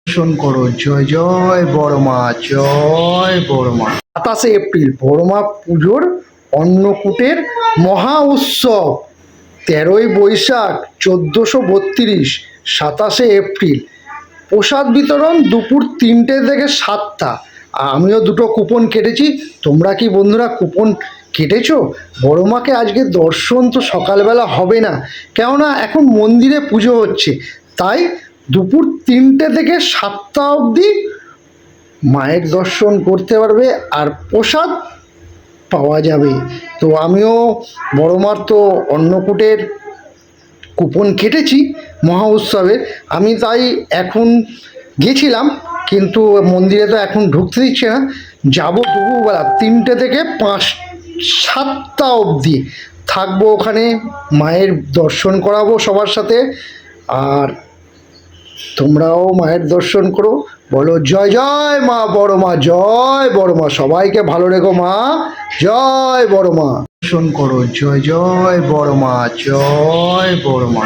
দর্শন করো। জয় জয় বড় মা, জয় বড় মা। 27 এপ্রিল বড় মা পুজোর অন্নকূটের মহা উৎসব। 13ই বৈশাখ 1432, 27 এপ্রিল। প্রসাদ বিতরণ দুপুর 3টে থেকে 7টা। আমিও দুটো কুপন কেটেছি। তোমরা কি বন্ধুরা কুপন কেটেছো? বড় মাকে আজকে দর্শন তো সকালবেলা হবে না, কেননা এখন মন্দিরে পুজো হচ্ছে। তাই দুপুর 3টে থেকে 7টা অবধি মায়ের দর্শন করতে পারবে আর প্রসাদ পাওয়া যাবে। তো আমিও বড় মার তো অন্নকূটের কুপন কেটেছি মহা উৎসবের। আমি তাই এখন গেছিলাম, কিন্তু মন্দিরে তো এখন ঢুকতে দিচ্ছে না। যাবো দুপুরবেলা 3টে থেকে 7টা অবধি থাকবো ওখানে, মায়ের দর্শন করাবো সবার সাথে। আর তোমরাও মায়ের দর্শন করো। বলো জয় জয় মা বড় মা, জয় বড় মা। সবাইকে ভালো রেখো মা, জয় বড় মা। দর্শন করো। জয় জয় বড় মা, জয় বড় মা।